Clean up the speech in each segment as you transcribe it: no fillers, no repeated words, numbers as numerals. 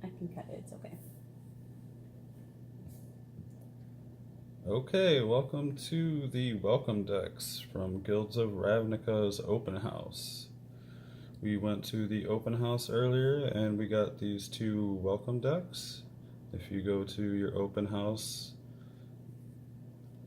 I can cut it, it's okay. Okay, welcome to the welcome decks from Guilds of Ravnica's open house. We went to the open house earlier and we got these two welcome decks. If you go to your open house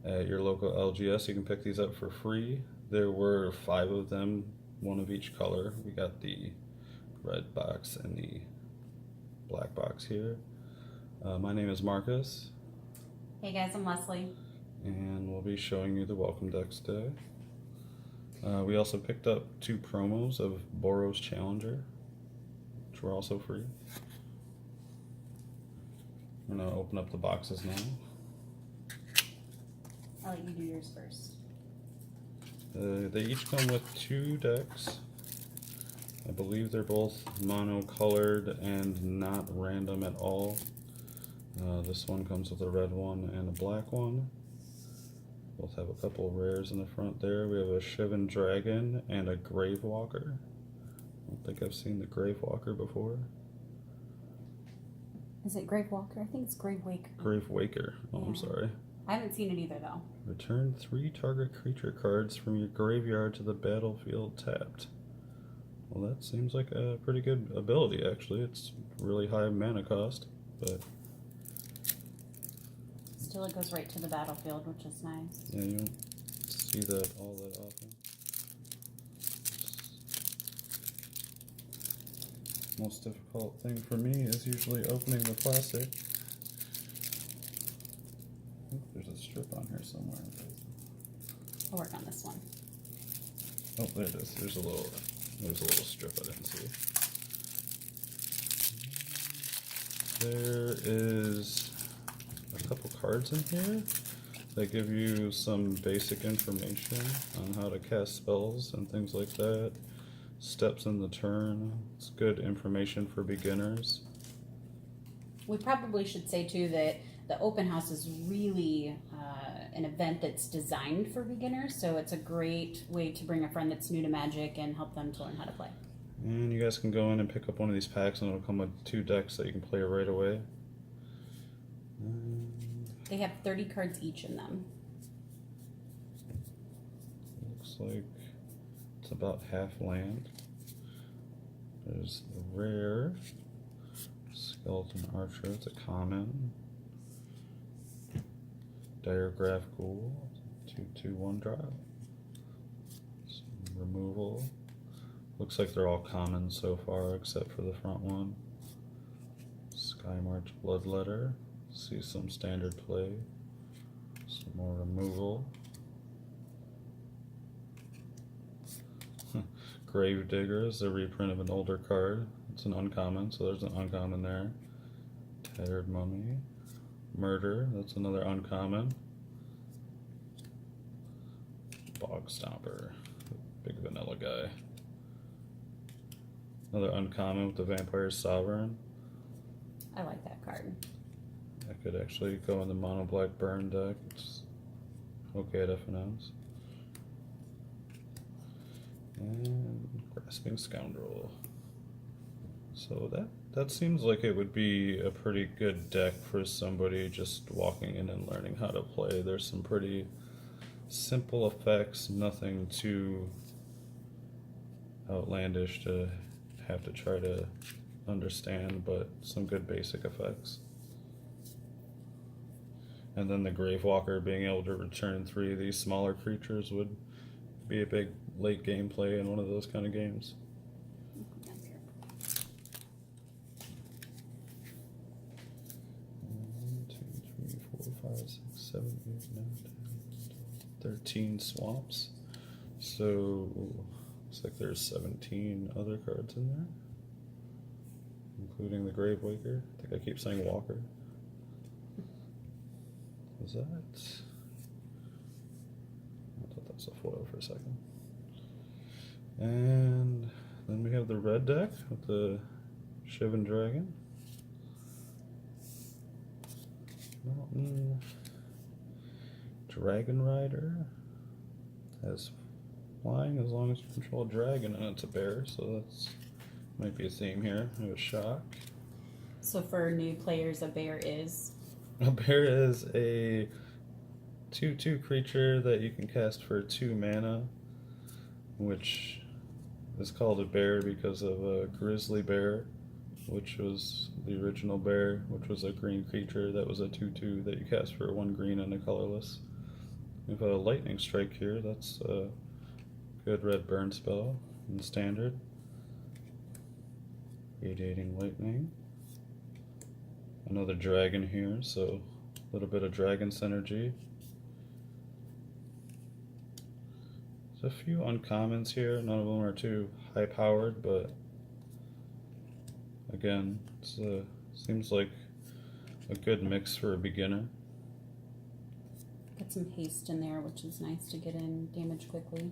at your local LGS, you can pick these up for free. There were 5 of them, 1 of each color. We got the red box and the black box here. My name is Marcus. Hey guys, I'm Leslie. And we'll be showing you the welcome decks today. We also picked up 2 promos of Boros Challenger, which were also free. I'm going to open up the boxes now. I'll let you do yours first. They each come with 2 decks. I believe they're both mono-colored and not random at all. This one comes with a red one and a black one. Both have a couple of rares in the front there. We have a Shivan Dragon and a Gravewalker. I don't think I've seen the Gravewalker before. Is it Gravewalker? I think it's Gravewaker. Gravewaker. Oh, yeah. I'm sorry. I haven't seen it either, though. Return 3 target creature cards from your graveyard to the battlefield tapped. Well, that seems like a pretty good ability, actually. It's really high mana cost, but... Still, it goes right to the battlefield, which is nice. Yeah, you don't see that all that often. Most difficult thing for me is usually opening the plastic. I think there's a strip on here somewhere. I'll work on this one. Oh, there it is. There's a little strip I didn't see. There is a couple cards in here that give you some basic information on how to cast spells and things like that. Steps in the turn. It's good information for beginners. We probably should say too that the open house is really an event that's designed for beginners, so it's a great way to bring a friend that's new to Magic and help them to learn how to play. And you guys can go in and pick up one of these packs and it'll come with 2 decks that you can play right away. They have 30 cards each in them. Looks like it's about half land. There's the rare Skeleton Archer, it's a common. Diregraph Ghoul, 2/2 1-drop. Some removal. Looks like they're all common so far except for the front one. Skymarch Bloodletter. See some standard play. Some more removal. Gravedigger is a reprint of an older card. It's an uncommon, so there's an uncommon there. Tattered Mummy. Murder, that's another uncommon. Bog Stomper, big vanilla guy. Another uncommon with the Vampire Sovereign. I like that card. That could actually go in the mono black burn deck. It's okay at FNMs. And Grasping Scoundrel. So that seems like it would be a pretty good deck for somebody just walking in and learning how to play. There's some pretty simple effects, nothing too outlandish to have to try to understand, but some good basic effects. And then the Gravewalker being able to return 3 of these smaller creatures would be a big late game play in one of those kind of games. 13 swamps. So looks like there's 17 other cards in there, including the Gravewaker. I think I keep saying Walker. Was that? I thought that was a foil for a second. And then we have the red deck with the Shivan Dragon. Mountain Dragon Rider has flying as long as you control a dragon, and it's a bear, so that's might be a theme here. We have a Shock, So for new players, a bear is. A bear is a 2/2 creature that you can cast for 2 mana, which is called a bear because of a grizzly bear, which was the original bear, which was a green creature that was a 2/2 that you cast for 1 green and a colorless. We have a lightning strike here. That's a good red burn spell in standard. Radiating lightning. Another dragon here, so a little bit of dragon synergy. There's a few uncommons here. None of them are too high powered, but again, it seems like a good mix for a beginner. Got some haste in there, which is nice to get in damage quickly.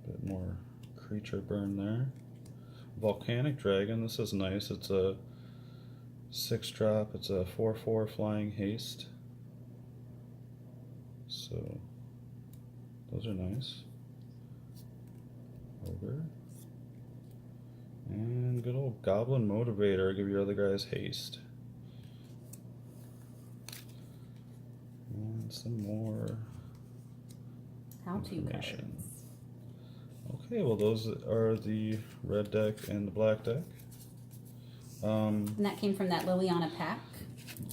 Bit more creature burn there. Volcanic Dragon, this is nice. It's a 6-drop, it's a 4/4 flying haste. So those are nice. Ogre. And good old Goblin Motivator, give your other guys haste. And some more How-to information. cards. Okay, well those are the red deck and the black deck. And that came from that Liliana pack.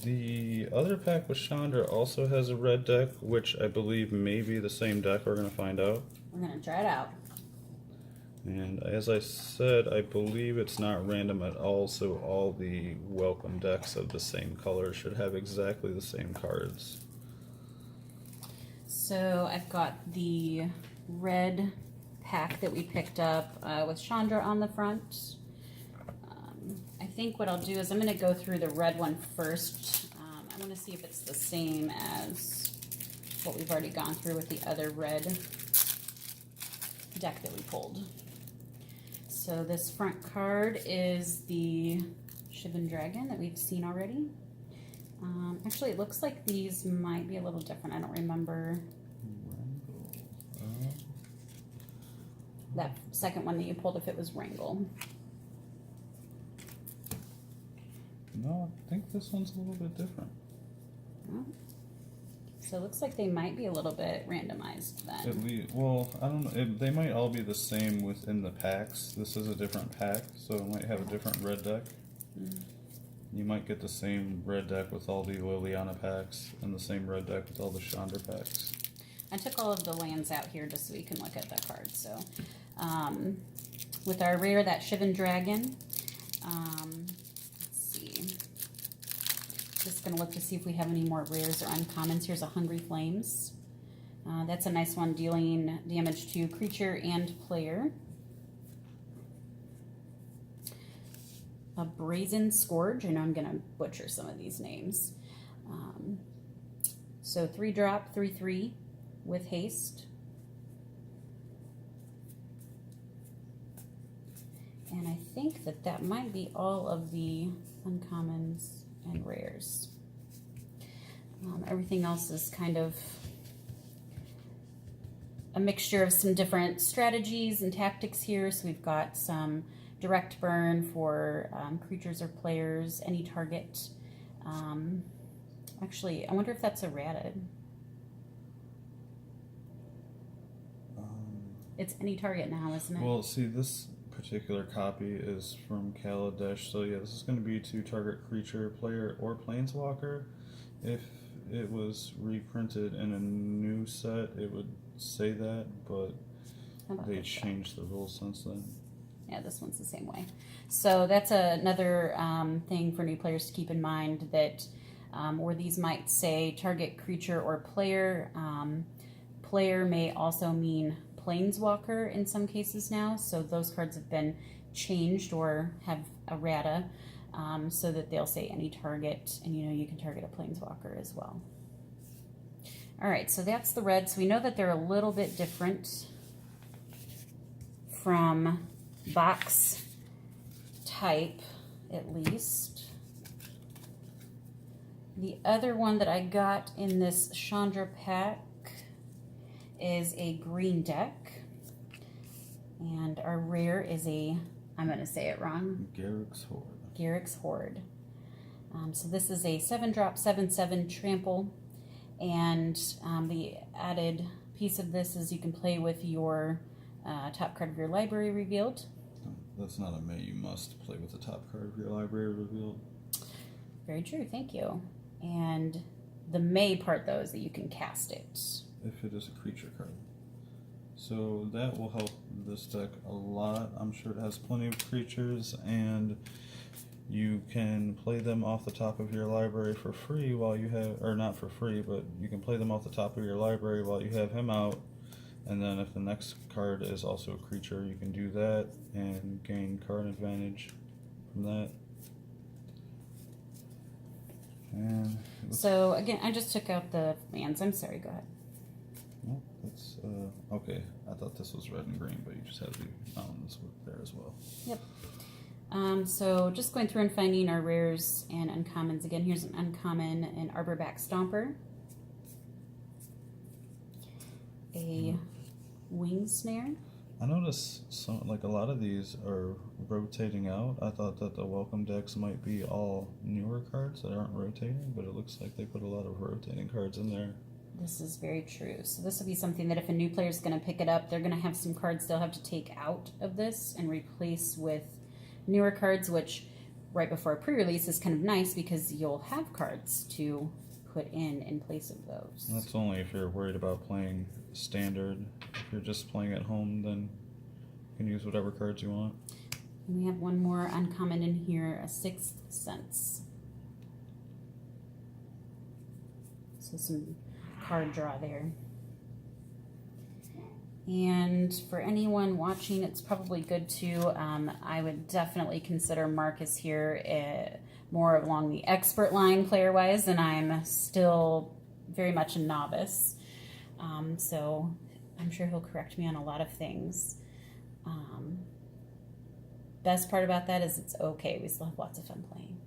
The other pack with Chandra also has a red deck, which I believe may be the same deck. We're going to find out. We're going to try it out. And as I said, I believe it's not random at all, so all the welcome decks of the same color should have exactly the same cards. So I've got the red pack that we picked up with Chandra on the front. I think what I'll do is I'm going to go through the red one first. I want to see if it's the same as what we've already gone through with the other red deck that we pulled. So this front card is the Shivan Dragon that we've seen already. Actually, it looks like these might be a little different. I don't remember that second one that you pulled if it was Wrangle. No, I think this one's a little bit different. Oh. So it looks like they might be a little bit randomized then. Well, I don't know. They might all be the same within the packs. This is a different pack, so it might have a different red deck. Mm. You might get the same red deck with all the Liliana packs and the same red deck with all the Chandra packs. I took all of the lands out here just so we can look at the cards. So with our rare, that Shivan Dragon, let's see. Just going to look to see if we have any more rares or uncommons. Here's a Hungry Flames. That's a nice one, dealing damage to creature and player. A Brazen Scourge. I know I'm going to butcher some of these names. So 3-drop, 3/3 with haste. And I think that might be all of the uncommons and rares. Everything else is kind of a mixture of some different strategies and tactics here. So we've got some direct burn for creatures or players, any target. Actually, I wonder if that's errata. It's any target now, isn't it? Well, see, this particular copy is from Kaladesh, so yeah, this is going to be to target creature, player, or planeswalker. If it was reprinted in a new set, it would say that, but they changed the rules since then. Yeah, this one's the same way. So that's another thing for new players to keep in mind, that where these might say target creature or player, player may also mean planeswalker in some cases now. So those cards have been changed or have errata, so that they'll say any target, and you can target a planeswalker as well. All right, so that's the red. So we know that they're a little bit different from box type, at least. The other one that I got in this Chandra pack is a green deck, and our rare is a I'm going to say it wrong. Garrick's Horde. Garrick's Horde. So this is a 7-drop, 7/7 trample. And the added piece of this is you can play with your top card of your library revealed. That's not a may. You must play with the top card of your library revealed. Very true, thank you. And the may part, though, is that you can cast it. If it is a creature card. So that will help this deck a lot. I'm sure it has plenty of creatures, and you can play them off the top of your library for free while you have, or not for free, but you can play them off the top of your library while you have him out. And then if the next card is also a creature, you can do that and gain card advantage from that. And so again, I just took out the lands. I'm sorry, go ahead. no, that's okay. I thought this was red and green, but you just have the mountains there as well. Yep. So just going through and finding our rares and uncommons again. Here's an uncommon, an Arborback Stomper, a Wing Snare. I noticed some, like a lot of these are rotating out. I thought that the welcome decks might be all newer cards that aren't rotating, but it looks like they put a lot of rotating cards in there. This is very true. So this will be something that if a new player is going to pick it up, they're going to have some cards they'll have to take out of this and replace with newer cards, which right before a pre-release is kind of nice because you'll have cards to put in place of those. That's only if you're worried about playing standard. If you're just playing at home, then you can use whatever cards you want. And we have one more uncommon in here, a Sixth Sense. So some card draw there. And for anyone watching, it's probably good to, I would definitely consider Marcus here more along the expert line player-wise, and I'm still very much a novice. So I'm sure he'll correct me on a lot of things. Best part about that is it's okay. We still have lots of fun playing.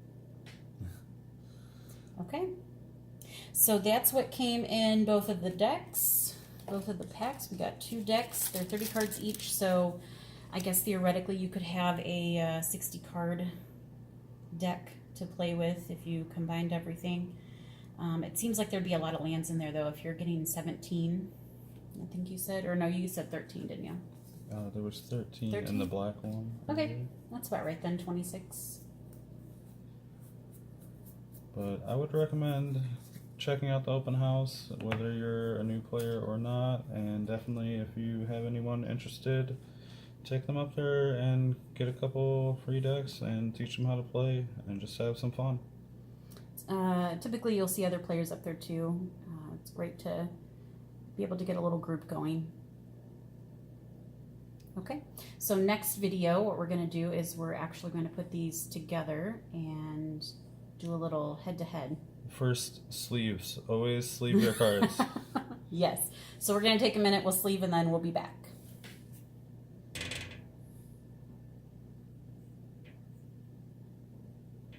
Okay. So that's what came in both of the decks. Both of the packs. We got 2 decks. They're 30 cards each, so I guess theoretically you could have a 60 card deck to play with if you combined everything. It seems like there'd be a lot of lands in there, though, if you're getting 17, I think you said. Or no, you said 13, didn't you? There was 13 in the black one. Okay, that's about right then, 26. But I would recommend checking out the open house, whether you're a new player or not, and definitely if you have anyone interested, take them up there and get a couple free decks and teach them how to play and just have some fun. Typically you'll see other players up there too. It's great to be able to get a little group going. Okay, so next video what we're going to do is we're actually going to put these together and do a little head-to-head. First, sleeves. Always sleeve your cards. Yes. So we're going to take a minute, we'll sleeve, and then we'll be back.